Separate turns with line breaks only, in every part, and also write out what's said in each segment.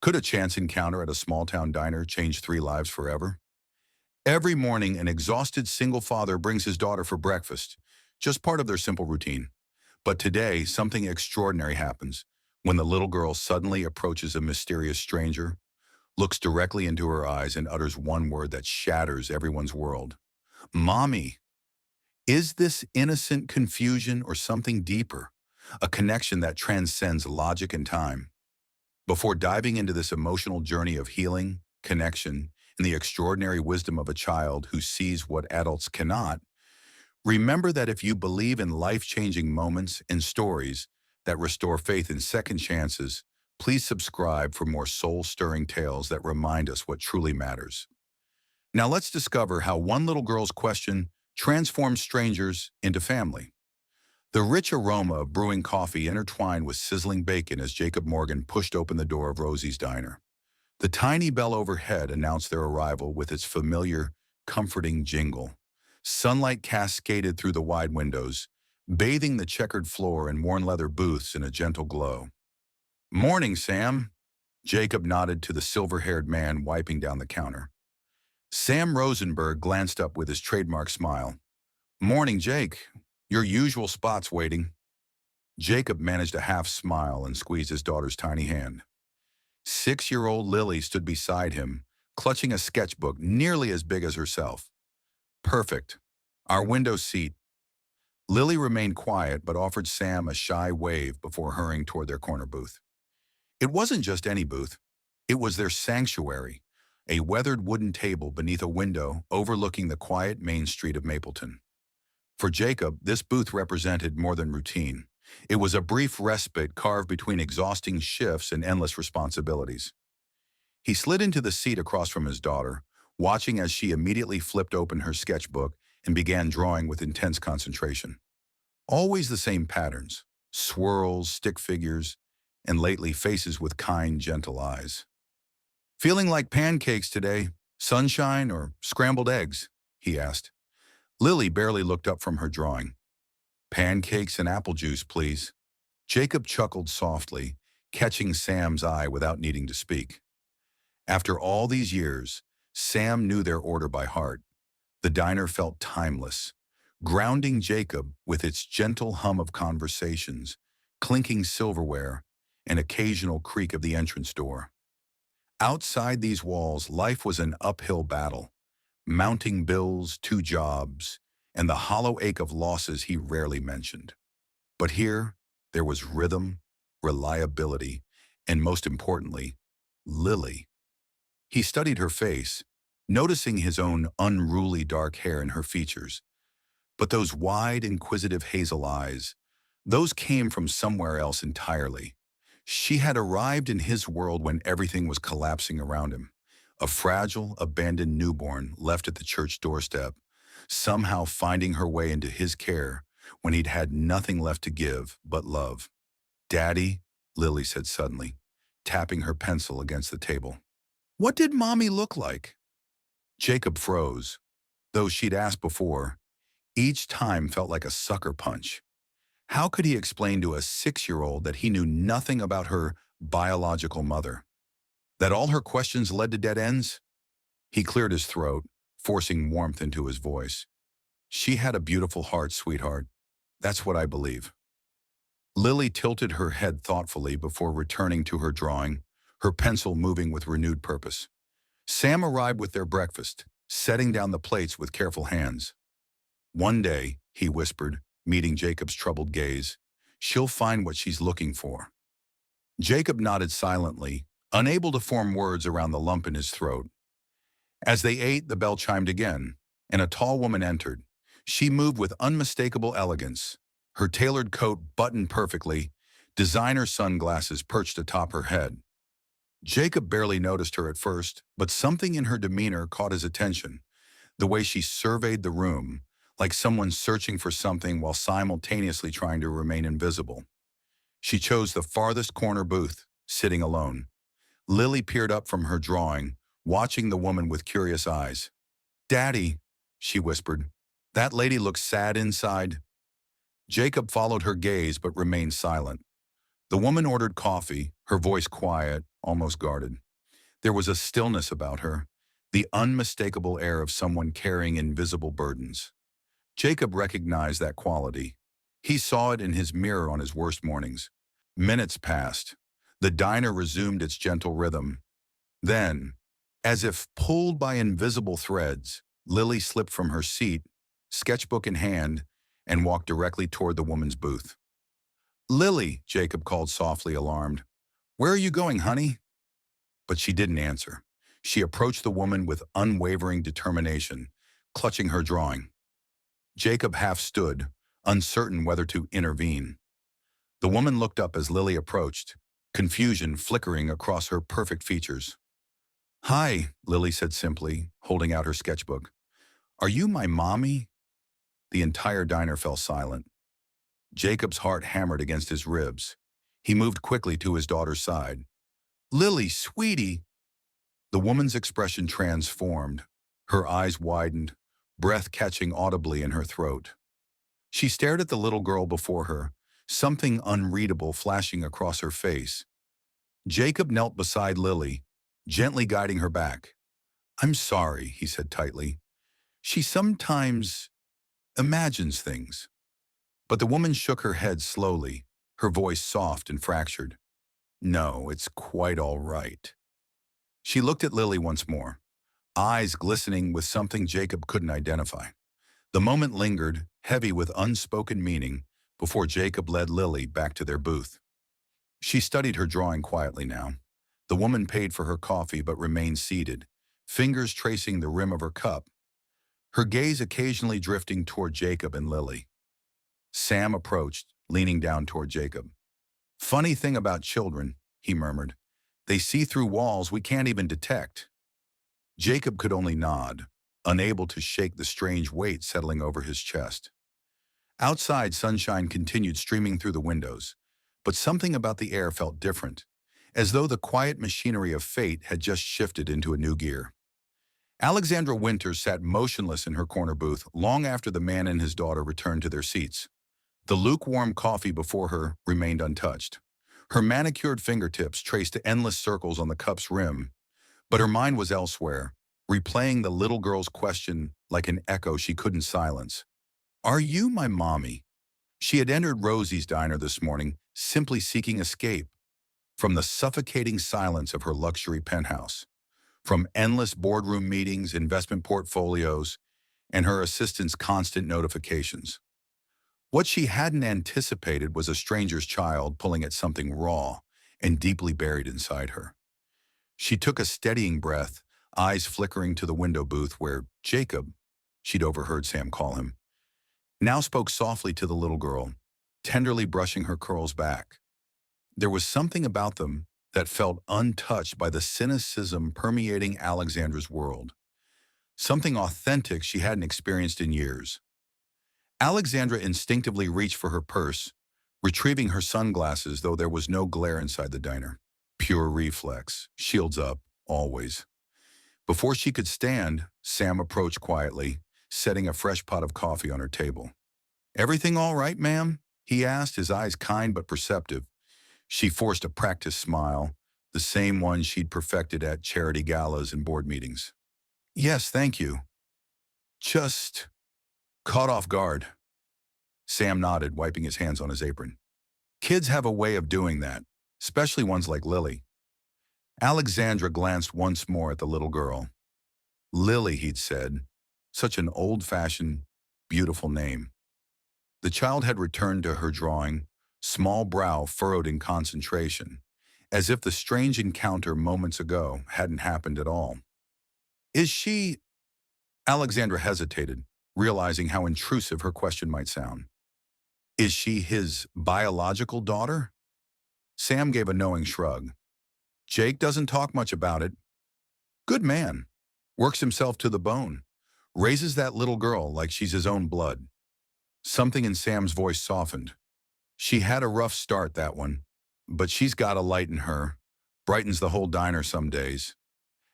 Could a chance encounter at a small-town diner change three lives forever? Every morning, an exhausted single father brings his daughter for breakfast, just part of their simple routine. But today, something extraordinary happens when the little girl suddenly approaches a mysterious stranger, looks directly into her eyes, and utters one word that shatters everyone's world. Mommy. Is this innocent confusion or something deeper? A connection that transcends logic and time? Before diving into this emotional journey of healing, connection, and the extraordinary wisdom of a child who sees what adults cannot, remember that if you believe in life-changing moments and stories that restore faith in second chances, please subscribe for more soul-stirring tales that remind us what truly matters. Now let's discover how one little girl's question transforms strangers into family. The rich aroma of brewing coffee intertwined with sizzling bacon as Jacob Morgan pushed open the door of Rosie's diner. The tiny bell overhead announced their arrival with its familiar, comforting jingle. Sunlight cascaded through the wide windows, bathing the checkered floor and worn leather booths in a gentle glow. "Morning, Sam." Jacob nodded to the silver-haired man wiping down the counter. Sam Rosenberg glanced up with his trademark smile. "Morning, Jake. Your usual spot's waiting." Jacob managed a half smile and squeezed his daughter's tiny hand. 6-year-old Lily stood beside him, clutching a sketchbook nearly as big as herself. "Perfect. Our window seat." Lily remained quiet but offered Sam a shy wave before hurrying toward their corner booth. It wasn't just any booth. It was their sanctuary, a weathered wooden table beneath a window overlooking the quiet main street of Mapleton. For Jacob, this booth represented more than routine. It was a brief respite carved between exhausting shifts and endless responsibilities. He slid into the seat across from his daughter, watching as she immediately flipped open her sketchbook and began drawing with intense concentration. Always the same patterns: swirls, stick figures, and lately faces with kind, gentle eyes. "Feeling like pancakes today? Sunshine or scrambled eggs?" he asked. Lily barely looked up from her drawing. "Pancakes and apple juice, please." Jacob chuckled softly, catching Sam's eye without needing to speak. After all these years, Sam knew their order by heart. The diner felt timeless, grounding Jacob with its gentle hum of conversations, clinking silverware, and occasional creak of the entrance door. Outside these walls, life was an uphill battle. Mounting bills, 2 jobs, and the hollow ache of losses he rarely mentioned. But here, there was rhythm, reliability, and most importantly, Lily. He studied her face, noticing his own unruly dark hair in her features. But those wide, inquisitive hazel eyes, those came from somewhere else entirely. She had arrived in his world when everything was collapsing around him. A fragile, abandoned newborn left at the church doorstep, somehow finding her way into his care when he'd had nothing left to give but love. "Daddy," Lily said suddenly, tapping her pencil against the table. "What did Mommy look like?" Jacob froze. Though she'd asked before, each time felt like a sucker punch. How could he explain to a 6-year-old that he knew nothing about her biological mother? That all her questions led to dead ends? He cleared his throat, forcing warmth into his voice. "She had a beautiful heart, sweetheart. That's what I believe." Lily tilted her head thoughtfully before returning to her drawing, her pencil moving with renewed purpose. Sam arrived with their breakfast, setting down the plates with careful hands. "One day," he whispered, meeting Jacob's troubled gaze, "she'll find what she's looking for." Jacob nodded silently, unable to form words around the lump in his throat. As they ate, the bell chimed again, and a tall woman entered. She moved with unmistakable elegance, her tailored coat buttoned perfectly, designer sunglasses perched atop her head. Jacob barely noticed her at first, but something in her demeanor caught his attention, the way she surveyed the room, like someone searching for something while simultaneously trying to remain invisible. She chose the farthest corner booth, sitting alone. Lily peered up from her drawing, watching the woman with curious eyes. "Daddy," she whispered, "that lady looks sad inside." Jacob followed her gaze but remained silent. The woman ordered coffee, her voice quiet, almost guarded. There was a stillness about her, the unmistakable air of someone carrying invisible burdens. Jacob recognized that quality. He saw it in his mirror on his worst mornings. Minutes passed. The diner resumed its gentle rhythm. Then, as if pulled by invisible threads, Lily slipped from her seat, sketchbook in hand, and walked directly toward the woman's booth. "Lily," Jacob called softly, alarmed. "Where are you going, honey?" But she didn't answer. She approached the woman with unwavering determination, clutching her drawing. Jacob half stood, uncertain whether to intervene. The woman looked up as Lily approached, confusion flickering across her perfect features. "Hi," Lily said simply, holding out her sketchbook. "Are you my mommy?" The entire diner fell silent. Jacob's heart hammered against his ribs. He moved quickly to his daughter's side. "Lily, sweetie!" The woman's expression transformed. Her eyes widened, breath catching audibly in her throat. She stared at the little girl before her, something unreadable flashing across her face. Jacob knelt beside Lily, gently guiding her back. "I'm sorry," he said tightly. "She sometimes imagines things." But the woman shook her head slowly, her voice soft and fractured. "No, it's quite all right." She looked at Lily once more, eyes glistening with something Jacob couldn't identify. The moment lingered, heavy with unspoken meaning, before Jacob led Lily back to their booth. She studied her drawing quietly now. The woman paid for her coffee but remained seated, fingers tracing the rim of her cup, her gaze occasionally drifting toward Jacob and Lily. Sam approached, leaning down toward Jacob. "Funny thing about children," he murmured. "They see through walls we can't even detect." Jacob could only nod, unable to shake the strange weight settling over his chest. Outside, sunshine continued streaming through the windows, but something about the air felt different, as though the quiet machinery of fate had just shifted into a new gear. Alexandra Winters sat motionless in her corner booth long after the man and his daughter returned to their seats. The lukewarm coffee before her remained untouched. Her manicured fingertips traced endless circles on the cup's rim, but her mind was elsewhere, replaying the little girl's question like an echo she couldn't silence. "Are you my mommy?" She had entered Rosie's diner this morning, simply seeking escape from the suffocating silence of her luxury penthouse, from endless boardroom meetings, investment portfolios, and her assistant's constant notifications. What she hadn't anticipated was a stranger's child pulling at something raw and deeply buried inside her. She took a steadying breath, eyes flickering to the window booth where Jacob, she'd overheard Sam call him, now spoke softly to the little girl, tenderly brushing her curls back. There was something about them that felt untouched by the cynicism permeating Alexandra's world, something authentic she hadn't experienced in years. Alexandra instinctively reached for her purse, retrieving her sunglasses though there was no glare inside the diner. Pure reflex, shields up, always. Before she could stand, Sam approached quietly, setting a fresh pot of coffee on her table. "Everything all right, ma'am?" he asked, his eyes kind but perceptive. She forced a practiced smile, the same one she'd perfected at charity galas and board meetings. "Yes, thank you. Just caught off guard." Sam nodded, wiping his hands on his apron. "Kids have a way of doing that, especially ones like Lily." Alexandra glanced once more at the little girl. Lily, he'd said, such an old-fashioned, beautiful name. The child had returned to her drawing, small brow furrowed in concentration, as if the strange encounter moments ago hadn't happened at all. "Is she—" Alexandra hesitated, realizing how intrusive her question might sound. "Is she his biological daughter?" Sam gave a knowing shrug. "Jake doesn't talk much about it. Good man. Works himself to the bone. Raises that little girl like she's his own blood." Something in Sam's voice softened. "She had a rough start, that one, but she's got a light in her. Brightens the whole diner some days."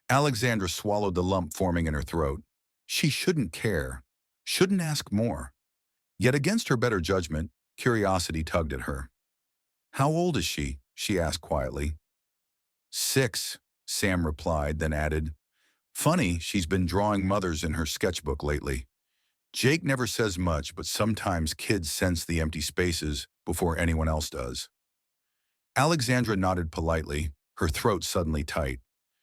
Alexandra swallowed the lump forming in her throat. She shouldn't care, shouldn't ask more. Yet against her better judgment, curiosity tugged at her. How old is she? She asked quietly. 6, Sam replied, then added, Funny, she's been drawing mothers in her sketchbook lately. Jake never says much, but sometimes kids sense the empty spaces before anyone else does. Alexandra nodded politely, her throat suddenly tight.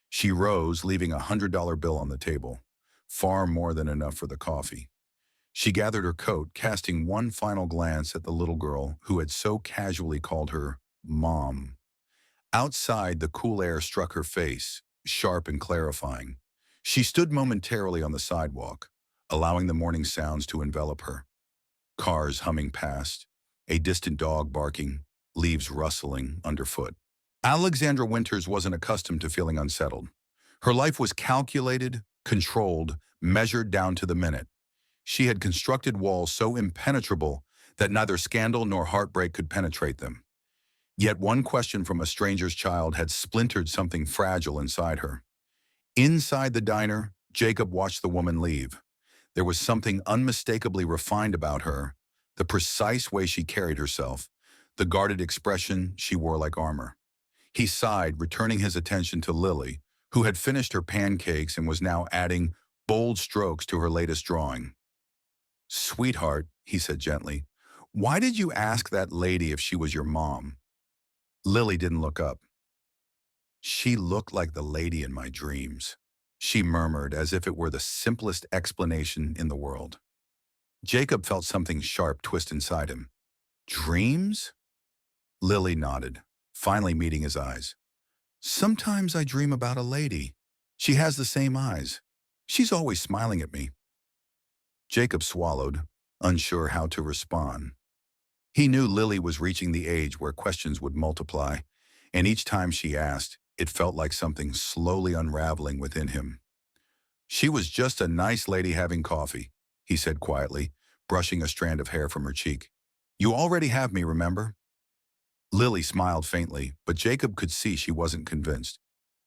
She rose, leaving $100 bill on the table, far more than enough for the coffee. She gathered her coat, casting one final glance at the little girl who had so casually called her Mom. Outside, the cool air struck her face, sharp and clarifying. She stood momentarily on the sidewalk, allowing the morning sounds to envelop her. Cars humming past, a distant dog barking, leaves rustling underfoot. Alexandra Winters wasn't accustomed to feeling unsettled. Her life was calculated, controlled, measured down to the minute. She had constructed walls so impenetrable that neither scandal nor heartbreak could penetrate them. Yet one question from a stranger's child had splintered something fragile inside her. Inside the diner, Jacob watched the woman leave. There was something unmistakably refined about her, the precise way she carried herself, the guarded expression she wore like armor. He sighed, returning his attention to Lily, who had finished her pancakes and was now adding bold strokes to her latest drawing. Sweetheart, he said gently, why did you ask that lady if she was your mom? Lily didn't look up. She looked like the lady in my dreams, she murmured as if it were the simplest explanation in the world. Jacob felt something sharp twist inside him. Dreams? Lily nodded, finally meeting his eyes. Sometimes I dream about a lady. She has the same eyes. She's always smiling at me. Jacob swallowed, unsure how to respond. He knew Lily was reaching the age where questions would multiply, and each time she asked, it felt like something slowly unraveling within him. She was just a nice lady having coffee, he said quietly, brushing a strand of hair from her cheek. You already have me, remember? Lily smiled faintly, but Jacob could see she wasn't convinced.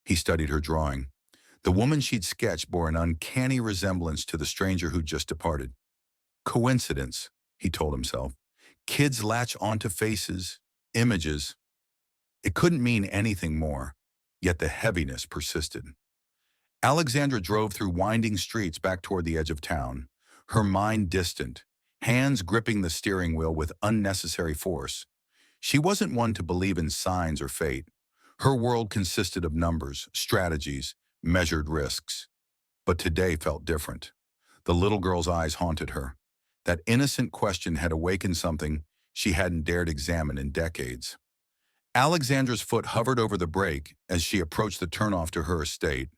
He studied her drawing. The woman she'd sketched bore an uncanny resemblance to the stranger who'd just departed. Coincidence, he told himself. Kids latch onto faces, images. It couldn't mean anything more, yet the heaviness persisted. Alexandra drove through winding streets back toward the edge of town, her mind distant, hands gripping the steering wheel with unnecessary force. She wasn't one to believe in signs or fate. Her world consisted of numbers, strategies, measured risks. But today felt different. The little girl's eyes haunted her. That innocent question had awakened something she hadn't dared examine in decades. Alexandra's foot hovered over the brake as she approached the turnoff to her estate.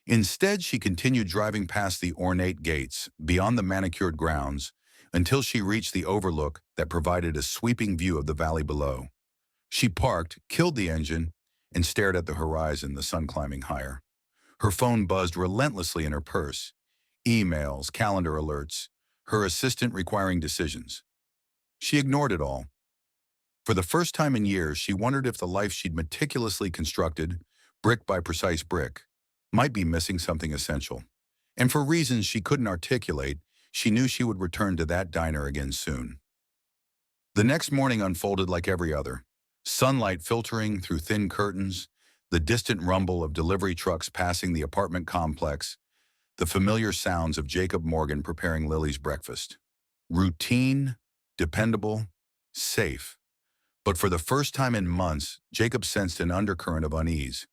Instead, she continued driving past the ornate gates, beyond the manicured grounds, until she reached the overlook that provided a sweeping view of the valley below. She parked, killed the engine, and stared at the horizon, the sun climbing higher. Her phone buzzed relentlessly in her purse. Emails, calendar alerts, her assistant requiring decisions. She ignored it all. For the first time in years, she wondered if the life she'd meticulously constructed, brick by precise brick, might be missing something essential. And for reasons she couldn't articulate, she knew she would return to that diner again soon. The next morning unfolded like every other. Sunlight filtering through thin curtains, the distant rumble of delivery trucks passing the apartment complex, the familiar sounds of Jacob Morgan preparing Lily's breakfast. Routine, dependable, safe. But for the first time in months, Jacob sensed an undercurrent of unease.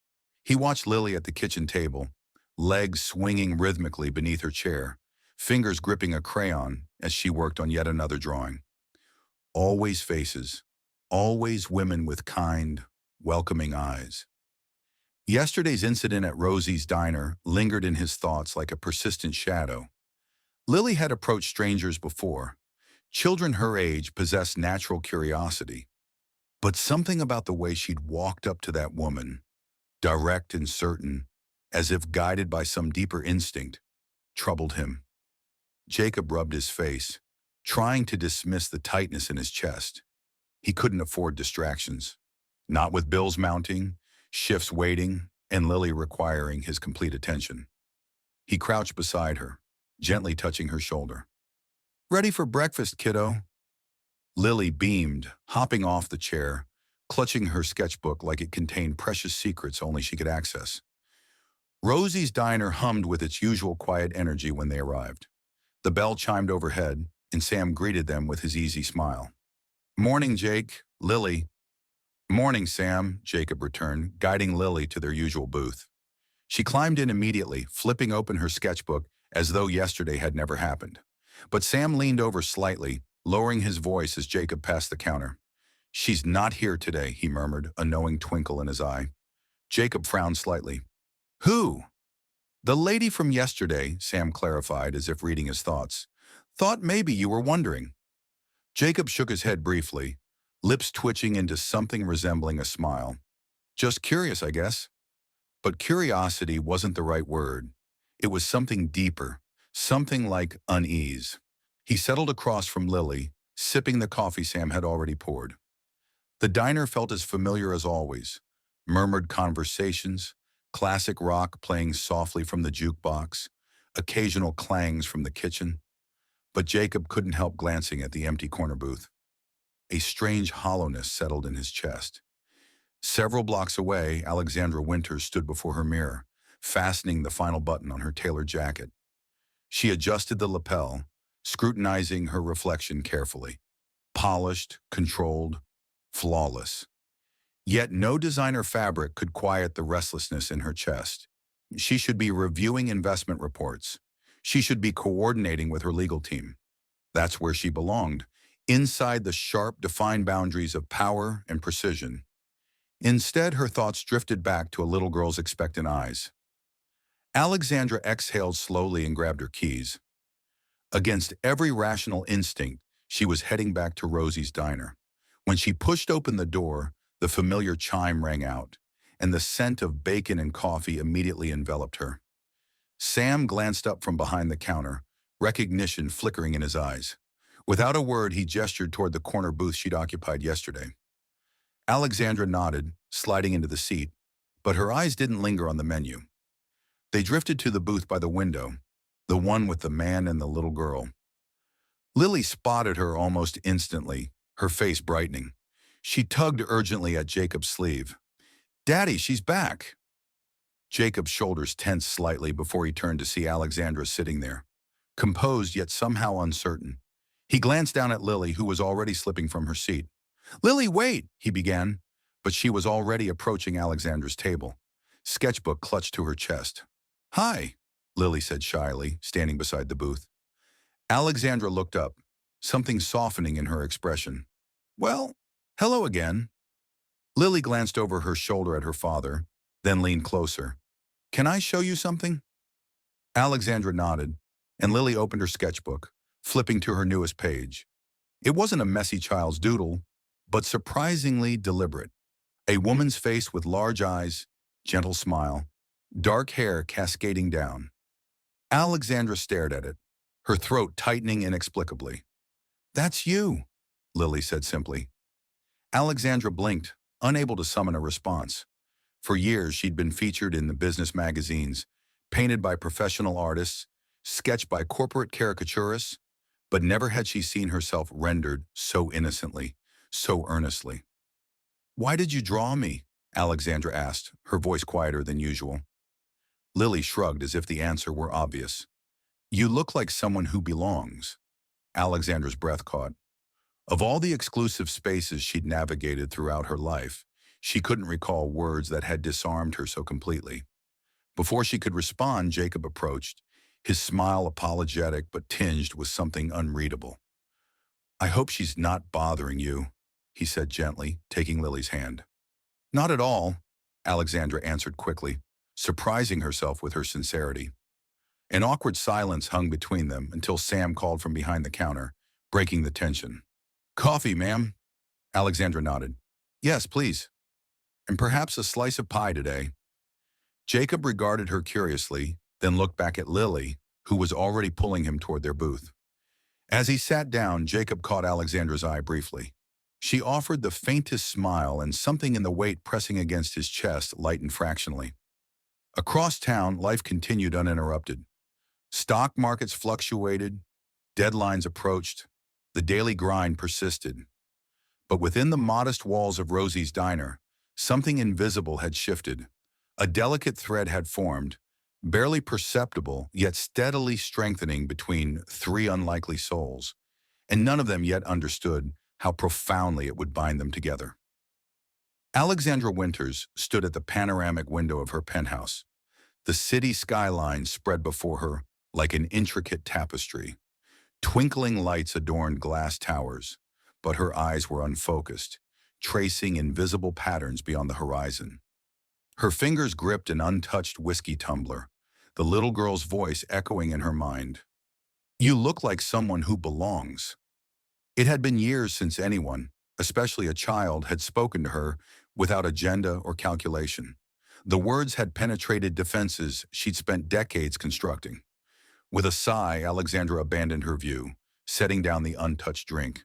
He watched Lily at the kitchen table, legs swinging rhythmically beneath her chair, fingers gripping a crayon as she worked on yet another drawing. Always faces, always women with kind, welcoming eyes. Yesterday's incident at Rosie's diner lingered in his thoughts like a persistent shadow. Lily had approached strangers before. Children her age possessed natural curiosity. But something about the way she'd walked up to that woman, direct and certain, as if guided by some deeper instinct, troubled him. Jacob rubbed his face, trying to dismiss the tightness in his chest. He couldn't afford distractions. Not with bills mounting, shifts waiting, and Lily requiring his complete attention. He crouched beside her, gently touching her shoulder. Ready for breakfast, kiddo? Lily beamed, hopping off the chair, clutching her sketchbook like it contained precious secrets only she could access. Rosie's diner hummed with its usual quiet energy when they arrived. The bell chimed overhead, and Sam greeted them with his easy smile. "Morning, Jake, Lily." "Morning, Sam," Jacob returned, guiding Lily to their usual booth. She climbed in immediately, flipping open her sketchbook as though yesterday had never happened. But Sam leaned over slightly, lowering his voice as Jacob passed the counter. "She's not here today," he murmured, a knowing twinkle in his eye. Jacob frowned slightly. "Who?" "The lady from yesterday," Sam clarified, as if reading his thoughts. "Thought maybe you were wondering." Jacob shook his head briefly, lips twitching into something resembling a smile. "Just curious, I guess." But curiosity wasn't the right word. It was something deeper, something like unease. He settled across from Lily, sipping the coffee Sam had already poured. The diner felt as familiar as always. Murmured conversations, classic rock playing softly from the jukebox, occasional clangs from the kitchen. But Jacob couldn't help glancing at the empty corner booth. A strange hollowness settled in his chest. Several blocks away, Alexandra Winters stood before her mirror, fastening the final button on her tailored jacket. She adjusted the lapel, scrutinizing her reflection carefully. Polished, controlled, flawless. Yet no designer fabric could quiet the restlessness in her chest. She should be reviewing investment reports. She should be coordinating with her legal team. That's where she belonged, inside the sharp, defined boundaries of power and precision. Instead, her thoughts drifted back to a little girl's expectant eyes. Alexandra exhaled slowly and grabbed her keys. Against every rational instinct, she was heading back to Rosie's diner. When she pushed open the door, the familiar chime rang out, and the scent of bacon and coffee immediately enveloped her. Sam glanced up from behind the counter, recognition flickering in his eyes. Without a word, he gestured toward the corner booth she'd occupied yesterday. Alexandra nodded, sliding into the seat, but her eyes didn't linger on the menu. They drifted to the booth by the window, the one with the man and the little girl. Lily spotted her almost instantly, her face brightening. She tugged urgently at Jacob's sleeve. "Daddy, she's back!" Jacob's shoulders tensed slightly before he turned to see Alexandra sitting there, composed yet somehow uncertain. He glanced down at Lily, who was already slipping from her seat. "Lily, wait!" he began, but she was already approaching Alexandra's table, sketchbook clutched to her chest. "Hi," Lily said shyly, standing beside the booth. Alexandra looked up, something softening in her expression. "Well, hello again." Lily glanced over her shoulder at her father, then leaned closer. "Can I show you something?" Alexandra nodded, and Lily opened her sketchbook, flipping to her newest page. It wasn't a messy child's doodle, but surprisingly deliberate. A woman's face with large eyes, gentle smile, dark hair cascading down. Alexandra stared at it, her throat tightening inexplicably. "That's you," Lily said simply. Alexandra blinked, unable to summon a response. For years, she'd been featured in the business magazines, painted by professional artists, sketched by corporate caricaturists, but never had she seen herself rendered so innocently, so earnestly. "Why did you draw me?" Alexandra asked, her voice quieter than usual. Lily shrugged as if the answer were obvious. "You look like someone who belongs." Alexandra's breath caught. Of all the exclusive spaces she'd navigated throughout her life, she couldn't recall words that had disarmed her so completely. Before she could respond, Jacob approached, his smile apologetic but tinged with something unreadable. "I hope she's not bothering you," he said gently, taking Lily's hand. "Not at all," Alexandra answered quickly, surprising herself with her sincerity. An awkward silence hung between them until Sam called from behind the counter, breaking the tension. "Coffee, ma'am?" Alexandra nodded. "Yes, please. And perhaps a slice of pie today." Jacob regarded her curiously, then looked back at Lily, who was already pulling him toward their booth. As he sat down, Jacob caught Alexandra's eye briefly. She offered the faintest smile, and something in the weight pressing against his chest lightened fractionally. Across town, life continued uninterrupted. Stock markets fluctuated, deadlines approached, the daily grind persisted. But within the modest walls of Rosie's diner, something invisible had shifted. A delicate thread had formed, barely perceptible, yet steadily strengthening between three unlikely souls, and none of them yet understood how profoundly it would bind them together. Alexandra Winters stood at the panoramic window of her penthouse. The city skyline spread before her like an intricate tapestry. Twinkling lights adorned glass towers, but her eyes were unfocused, tracing invisible patterns beyond the horizon. Her fingers gripped an untouched whiskey tumbler, the little girl's voice echoing in her mind. "You look like someone who belongs." It had been years since anyone, especially a child, had spoken to her without agenda or calculation. The words had penetrated defenses she'd spent decades constructing. With a sigh, Alexandra abandoned her view, setting down the untouched drink.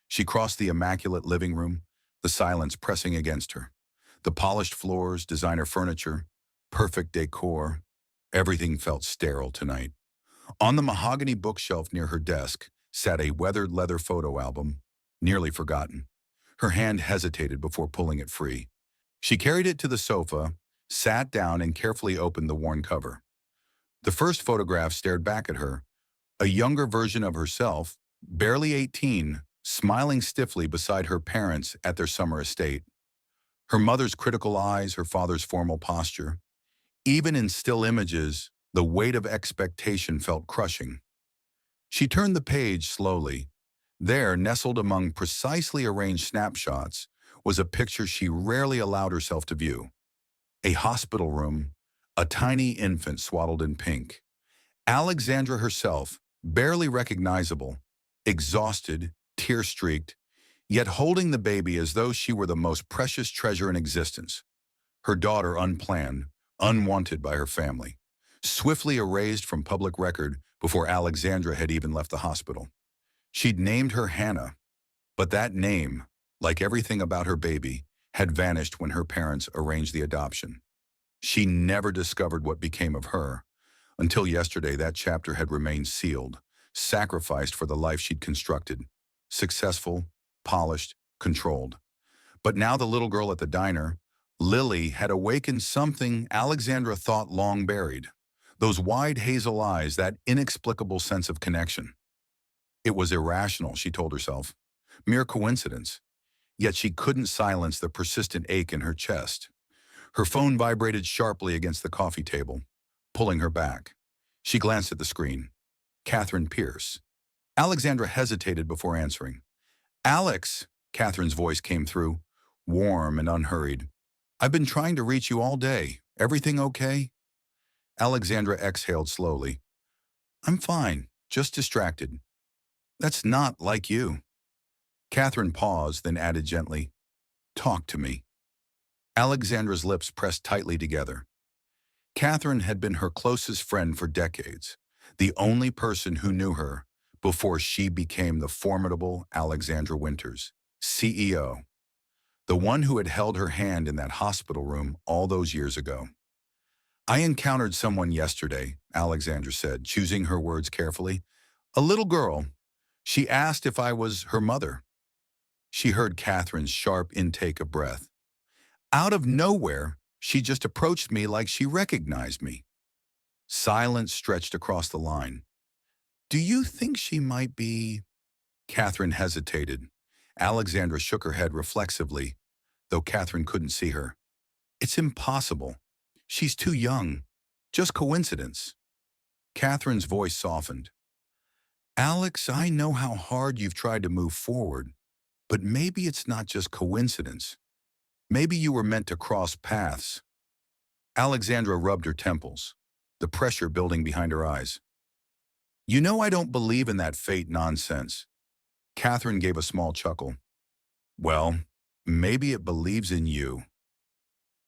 She crossed the immaculate living room, the silence pressing against her. The polished floors, designer furniture, perfect decor, everything felt sterile tonight. On the mahogany bookshelf near her desk sat a weathered leather photo album, nearly forgotten. Her hand hesitated before pulling it free. She carried it to the sofa, sat down, and carefully opened the worn cover. The first photograph stared back at her, a younger version of herself, barely 18, smiling stiffly beside her parents at their summer estate. Her mother's critical eyes, her father's formal posture. Even in still images, the weight of expectation felt crushing. She turned the page slowly. There, nestled among precisely arranged snapshots, was a picture she rarely allowed herself to view. A hospital room, a tiny infant swaddled in pink. Alexandra herself, barely recognizable, exhausted, tear-streaked, yet holding the baby as though she were the most precious treasure in existence. Her daughter unplanned, unwanted by her family, swiftly erased from public record before Alexandra had even left the hospital. She'd named her Hannah, but that name, like everything about her baby, had vanished when her parents arranged the adoption. She never discovered what became of her. Until yesterday, that chapter had remained sealed, sacrificed for the life she'd constructed. Successful, polished, controlled. But now the little girl at the diner, Lily, had awakened something Alexandra thought long buried. Those wide hazel eyes, that inexplicable sense of connection. It was irrational, she told herself. Mere coincidence. Yet she couldn't silence the persistent ache in her chest. Her phone vibrated sharply against the coffee table, pulling her back. She glanced at the screen. Catherine Pierce. Alexandra hesitated before answering. "Alex," Catherine's voice came through, warm and unhurried. "I've been trying to reach you all day. Everything okay?" Alexandra exhaled slowly. "I'm fine, just distracted." "That's not like you." Catherine paused, then added gently, "Talk to me." Alexandra's lips pressed tightly together. Catherine had been her closest friend for decades, the only person who knew her before she became the formidable Alexandra Winters, CEO, the one who had held her hand in that hospital room all those years ago. "I encountered someone yesterday," Alexandra said, choosing her words carefully. "A little girl. She asked if I was her mother." She heard Catherine's sharp intake of breath. Out of nowhere, she just approached me like she recognized me. Silence stretched across the line. "Do you think she might be—" Catherine hesitated. Alexandra shook her head reflexively, though Catherine couldn't see her. "It's impossible. She's too young. Just coincidence." Catherine's voice softened. "Alex, I know how hard you've tried to move forward, but maybe it's not just coincidence. Maybe you were meant to cross paths." Alexandra rubbed her temples, the pressure building behind her eyes. "You know I don't believe in that fate nonsense." Catherine gave a small chuckle. "Well, maybe it believes in you."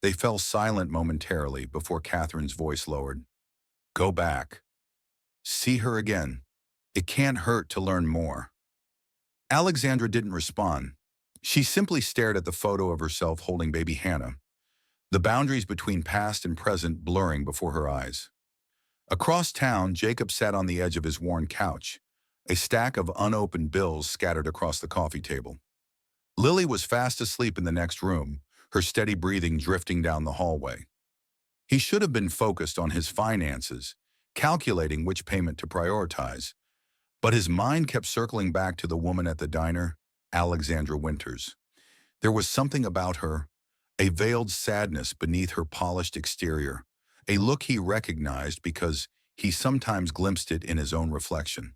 They fell silent momentarily before Catherine's voice lowered. "Go back. See her again. It can't hurt to learn more." Alexandra didn't respond. She simply stared at the photo of herself holding baby Hannah, the boundaries between past and present blurring before her eyes. Across town, Jacob sat on the edge of his worn couch, a stack of unopened bills scattered across the coffee table. Lily was fast asleep in the next room, her steady breathing drifting down the hallway. He should have been focused on his finances, calculating which payment to prioritize, but his mind kept circling back to the woman at the diner, Alexandra Winters. There was something about her, a veiled sadness beneath her polished exterior, a look he recognized because he sometimes glimpsed it in his own reflection.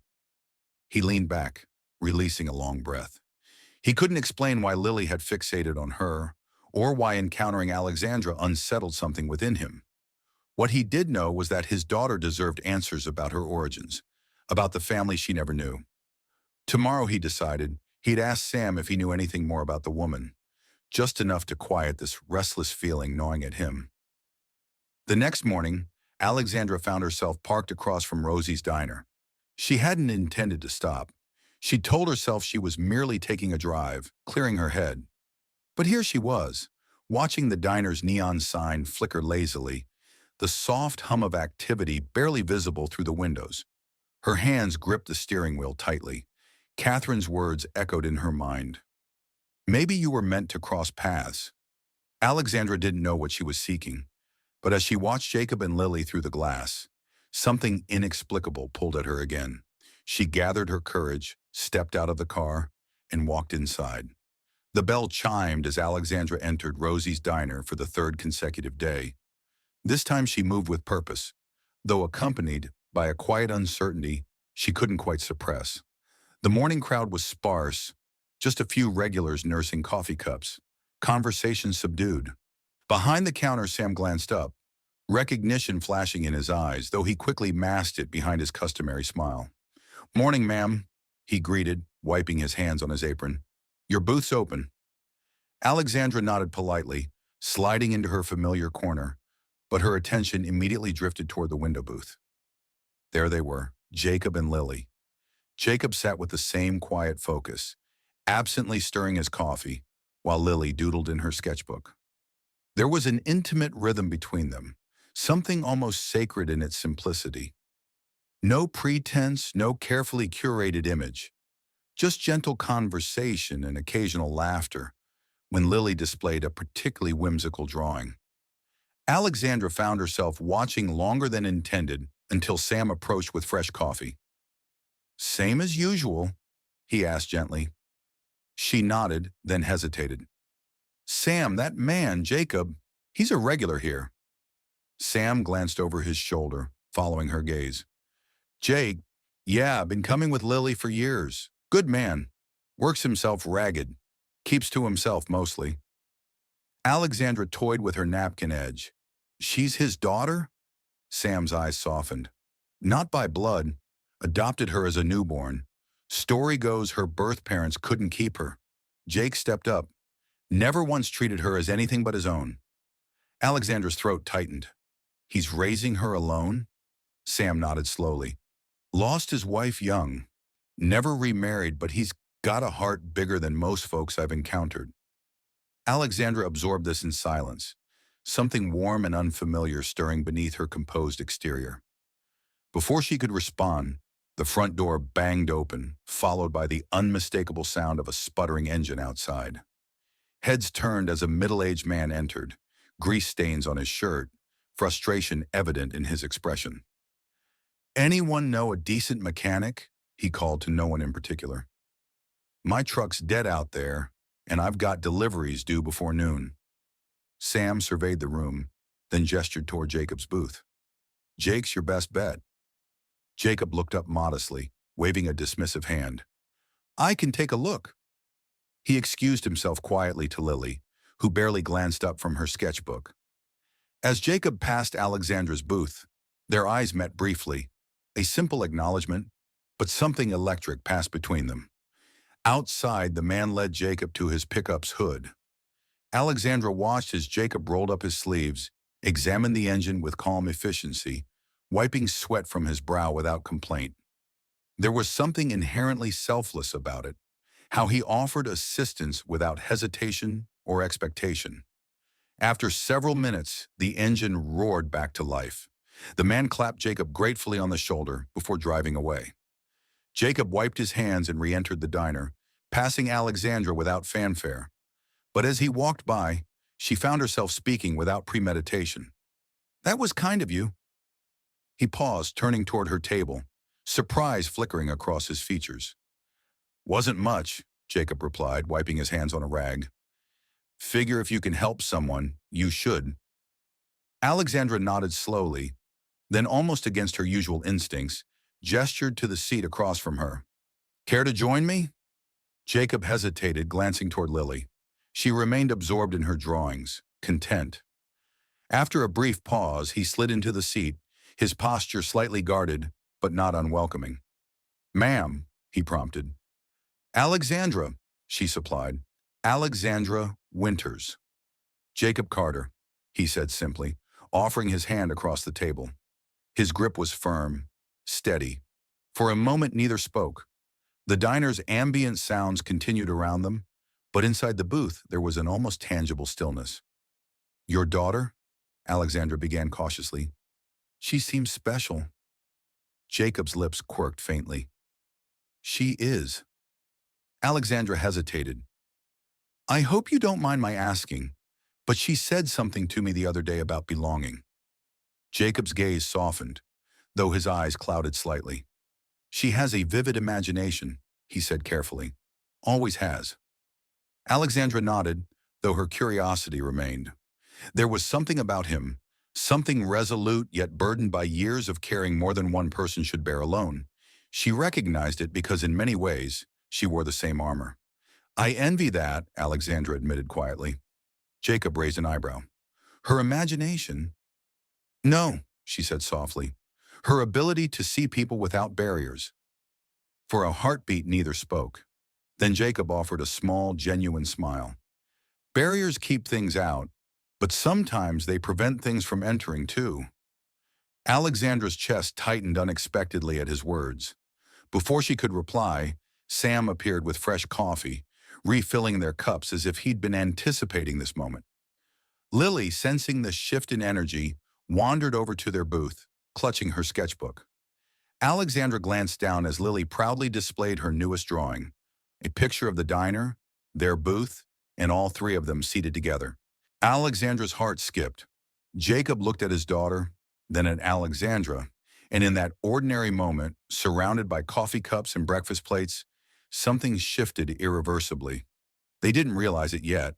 He leaned back, releasing a long breath. He couldn't explain why Lily had fixated on her, or why encountering Alexandra unsettled something within him. What he did know was that his daughter deserved answers about her origins, about the family she never knew. Tomorrow, he decided, he'd ask Sam if he knew anything more about the woman, just enough to quiet this restless feeling gnawing at him. The next morning, Alexandra found herself parked across from Rosie's diner. She hadn't intended to stop. She told herself she was merely taking a drive, clearing her head. But here she was, watching the diner's neon sign flicker lazily, the soft hum of activity barely visible through the windows. Her hands gripped the steering wheel tightly. Catherine's words echoed in her mind. Maybe you were meant to cross paths. Alexandra didn't know what she was seeking, but as she watched Jacob and Lily through the glass, something inexplicable pulled at her again. She gathered her courage, stepped out of the car, and walked inside. The bell chimed as Alexandra entered Rosie's diner for the third consecutive day. This time she moved with purpose, though accompanied by a quiet uncertainty she couldn't quite suppress. The morning crowd was sparse, just a few regulars nursing coffee cups, conversation subdued. Behind the counter, Sam glanced up, recognition flashing in his eyes, though he quickly masked it behind his customary smile. "Morning, ma'am," he greeted, wiping his hands on his apron. "Your booth's open." Alexandra nodded politely, sliding into her familiar corner, but her attention immediately drifted toward the window booth. There they were, Jacob and Lily. Jacob sat with the same quiet focus, absently stirring his coffee, while Lily doodled in her sketchbook. There was an intimate rhythm between them, something almost sacred in its simplicity. No pretense, no carefully curated image, just gentle conversation and occasional laughter when Lily displayed a particularly whimsical drawing. Alexandra found herself watching longer than intended until Sam approached with fresh coffee. "Same as usual?" he asked gently. She nodded, then hesitated. "Sam, that man, Jacob, he's a regular here." Sam glanced over his shoulder, following her gaze. "Jake, yeah, been coming with Lily for years. Good man. Works himself ragged. Keeps to himself mostly." Alexandra toyed with her napkin edge. "She's his daughter?" Sam's eyes softened. "Not by blood. Adopted her as a newborn. Story goes her birth parents couldn't keep her. Jake stepped up. Never once treated her as anything but his own." Alexandra's throat tightened. "He's raising her alone?" Sam nodded slowly. "Lost his wife young. Never remarried, but he's got a heart bigger than most folks I've encountered." Alexandra absorbed this in silence, something warm and unfamiliar stirring beneath her composed exterior. Before she could respond, the front door banged open, followed by the unmistakable sound of a sputtering engine outside. Heads turned as a middle-aged man entered, grease stains on his shirt, frustration evident in his expression. "Anyone know a decent mechanic?" he called to no one in particular. "My truck's dead out there, and I've got deliveries due before noon." Sam surveyed the room, then gestured toward Jacob's booth. "Jake's your best bet." Jacob looked up modestly, waving a dismissive hand. "I can take a look." He excused himself quietly to Lily, who barely glanced up from her sketchbook. As Jacob passed Alexandra's booth, their eyes met briefly, a simple acknowledgement, but something electric passed between them. Outside, the man led Jacob to his pickup's hood. Alexandra watched as Jacob rolled up his sleeves, examined the engine with calm efficiency, wiping sweat from his brow without complaint. There was something inherently selfless about it, how he offered assistance without hesitation or expectation. After several minutes, the engine roared back to life. The man clapped Jacob gratefully on the shoulder before driving away. Jacob wiped his hands and re-entered the diner, passing Alexandra without fanfare. But as he walked by, she found herself speaking without premeditation. "That was kind of you." He paused, turning toward her table, surprise flickering across his features. "Wasn't much," Jacob replied, wiping his hands on a rag. "Figure if you can help someone, you should." Alexandra nodded slowly, then almost against her usual instincts, gestured to the seat across from her. "Care to join me?" Jacob hesitated, glancing toward Lily. She remained absorbed in her drawings, content. After a brief pause, he slid into the seat, his posture slightly guarded, but not unwelcoming. "Ma'am," he prompted. "Alexandra," she supplied. "Alexandra Winters." "Jacob Carter," he said simply, offering his hand across the table. His grip was firm, steady. For a moment, neither spoke. The diner's ambient sounds continued around them, but inside the booth, there was an almost tangible stillness. "Your daughter?" Alexandra began cautiously. "She seems special." Jacob's lips quirked faintly. "She is." Alexandra hesitated. "I hope you don't mind my asking, but she said something to me the other day about belonging." Jacob's gaze softened, though his eyes clouded slightly. "She has a vivid imagination," he said carefully. "Always has." Alexandra nodded, though her curiosity remained. There was something about him, something resolute yet burdened by years of caring more than one person should bear alone. She recognized it because in many ways, she wore the same armor. "I envy that," Alexandra admitted quietly. Jacob raised an eyebrow. "Her imagination?" "No," she said softly. "Her ability to see people without barriers." For a heartbeat, neither spoke. Then Jacob offered a small, genuine smile. "Barriers keep things out, but sometimes they prevent things from entering too." Alexandra's chest tightened unexpectedly at his words. Before she could reply, Sam appeared with fresh coffee, refilling their cups as if he'd been anticipating this moment. Lily, sensing the shift in energy, wandered over to their booth, clutching her sketchbook. Alexandra glanced down as Lily proudly displayed her newest drawing, a picture of the diner, their booth, and all three of them seated together. Alexandra's heart skipped. Jacob looked at his daughter, then at Alexandra, and in that ordinary moment, surrounded by coffee cups and breakfast plates, something shifted irreversibly. They didn't realize it yet,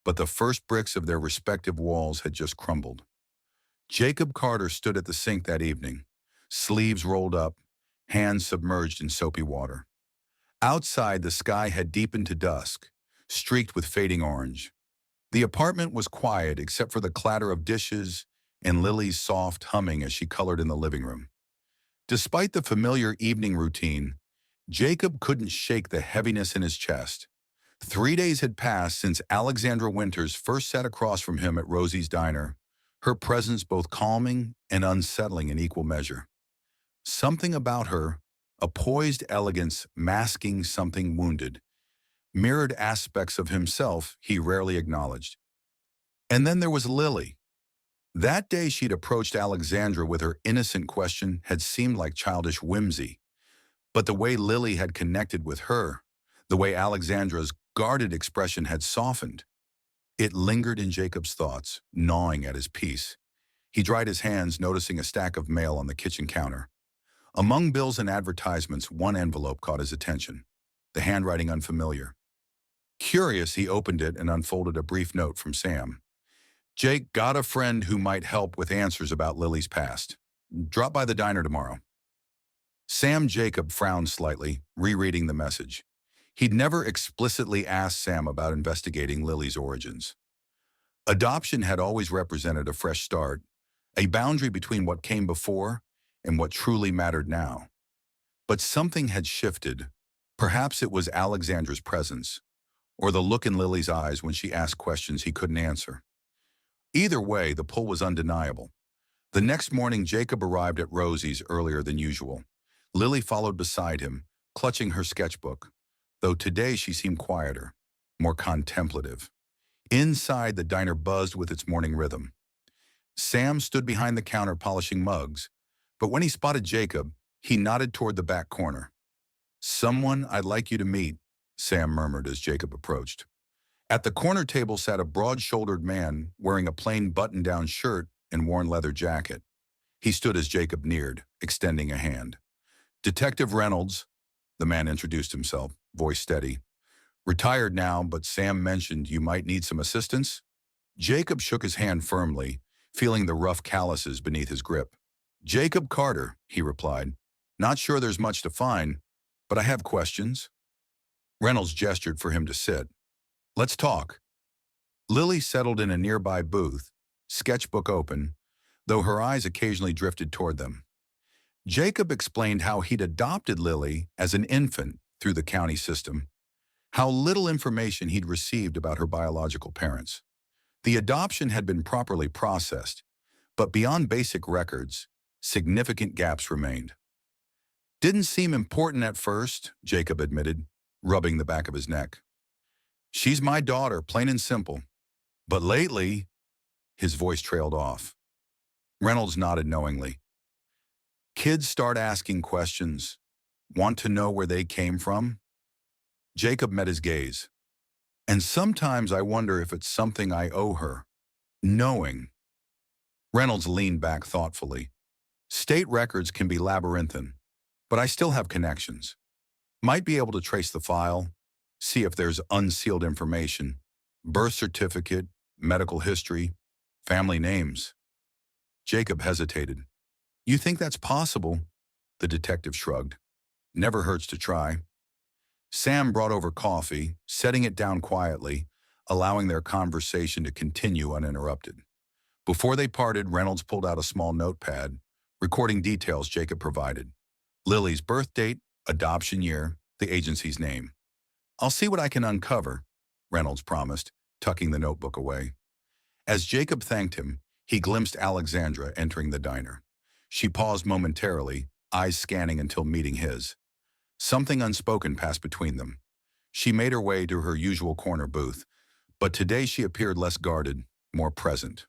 but the first bricks of their respective walls had just crumbled. Jacob Carter stood at the sink that evening, sleeves rolled up, hands submerged in soapy water. Outside, the sky had deepened to dusk, streaked with fading orange. The apartment was quiet except for the clatter of dishes and Lily's soft humming as she colored in the living room. Despite the familiar evening routine, Jacob couldn't shake the heaviness in his chest. 3 days had passed since Alexandra Winters first sat across from him at Rosie's diner, her presence both calming and unsettling in equal measure. Something about her, a poised elegance masking something wounded, mirrored aspects of himself he rarely acknowledged. And then there was Lily. That day she'd approached Alexandra with her innocent question had seemed like childish whimsy. But the way Lily had connected with her, the way Alexandra's guarded expression had softened, it lingered in Jacob's thoughts, gnawing at his peace. He dried his hands, noticing a stack of mail on the kitchen counter. Among bills and advertisements, one envelope caught his attention, the handwriting unfamiliar. Curious, he opened it and unfolded a brief note from Sam. "Jake, got a friend who might help with answers about Lily's past. Drop by the diner tomorrow." Sam Jacob frowned slightly, rereading the message. He'd never explicitly asked Sam about investigating Lily's origins. Adoption had always represented a fresh start, a boundary between what came before and what truly mattered now. But something had shifted. Perhaps it was Alexandra's presence, or the look in Lily's eyes when she asked questions he couldn't answer. Either way, the pull was undeniable. The next morning, Jacob arrived at Rosie's earlier than usual. Lily followed beside him, clutching her sketchbook, though today she seemed quieter, more contemplative. Inside, the diner buzzed with its morning rhythm. Sam stood behind the counter polishing mugs, but when he spotted Jacob, he nodded toward the back corner. "Someone I'd like you to meet," Sam murmured as Jacob approached. At the corner table sat a broad-shouldered man wearing a plain button-down shirt and worn leather jacket. He stood as Jacob neared, extending a hand. Detective Reynolds, the man introduced himself, voice steady. Retired now, but Sam mentioned you might need some assistance. Jacob shook his hand firmly, feeling the rough calluses beneath his grip. Jacob Carter, he replied. Not sure there's much to find, but I have questions. Reynolds gestured for him to sit. Let's talk. Lily settled in a nearby booth, sketchbook open, though her eyes occasionally drifted toward them. Jacob explained how he'd adopted Lily as an infant through the county system, how little information he'd received about her biological parents. The adoption had been properly processed, but beyond basic records, significant gaps remained. Didn't seem important at first, Jacob admitted, rubbing the back of his neck. She's my daughter, plain and simple. But lately, his voice trailed off. Reynolds nodded knowingly. Kids start asking questions, want to know where they came from. Jacob met his gaze. And sometimes I wonder if it's something I owe her. Knowing. Reynolds leaned back thoughtfully. State records can be labyrinthine, but I still have connections. Might be able to trace the file, see if there's unsealed information, birth certificate, medical history, family names. Jacob hesitated. You think that's possible? The detective shrugged. Never hurts to try. Sam brought over coffee, setting it down quietly, allowing their conversation to continue uninterrupted. Before they parted, Reynolds pulled out a small notepad, recording details Jacob provided. Lily's birth date, adoption year, the agency's name. I'll see what I can uncover, Reynolds promised, tucking the notebook away. As Jacob thanked him, he glimpsed Alexandra entering the diner. She paused momentarily, eyes scanning until meeting his. Something unspoken passed between them. She made her way to her usual corner booth, but today she appeared less guarded, more present.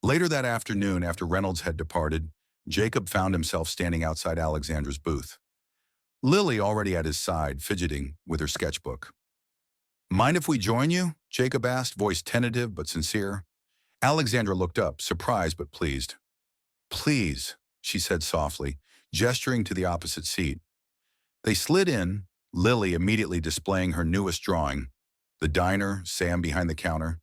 Later that afternoon, after Reynolds had departed, Jacob found himself standing outside Alexandra's booth. Lily already at his side, fidgeting with her sketchbook. Mind if we join you? Jacob asked, voice tentative but sincere. Alexandra looked up, surprised but pleased. Please, she said softly, gesturing to the opposite seat. They slid in, Lily immediately displaying her newest drawing, the diner, Sam behind the counter,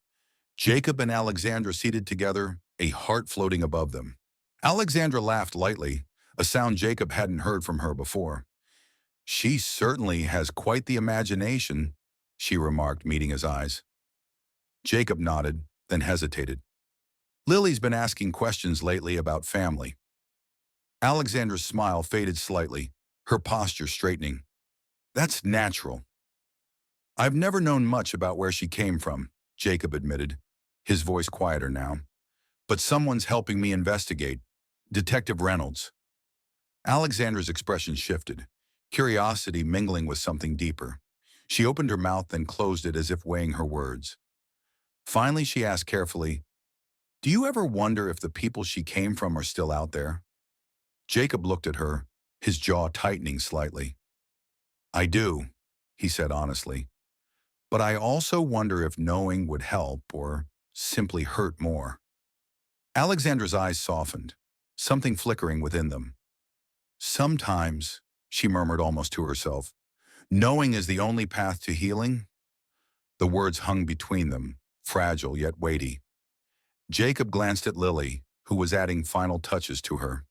Jacob and Alexandra seated together, a heart floating above them. Alexandra laughed lightly, a sound Jacob hadn't heard from her before. She certainly has quite the imagination, she remarked, meeting his eyes. Jacob nodded, then hesitated. Lily's been asking questions lately about family. Alexandra's smile faded slightly, her posture straightening. That's natural. I've never known much about where she came from, Jacob admitted, his voice quieter now. But someone's helping me investigate. Detective Reynolds. Alexandra's expression shifted, curiosity mingling with something deeper. She opened her mouth, then closed it as if weighing her words. Finally, she asked carefully, Do you ever wonder if the people she came from are still out there? Jacob looked at her, his jaw tightening slightly. I do, he said honestly. But I also wonder if knowing would help or simply hurt more. Alexandra's eyes softened, something flickering within them. Sometimes, she murmured almost to herself, knowing is the only path to healing. The words hung between them, fragile yet weighty. Jacob glanced at Lily, who was adding final touches to her.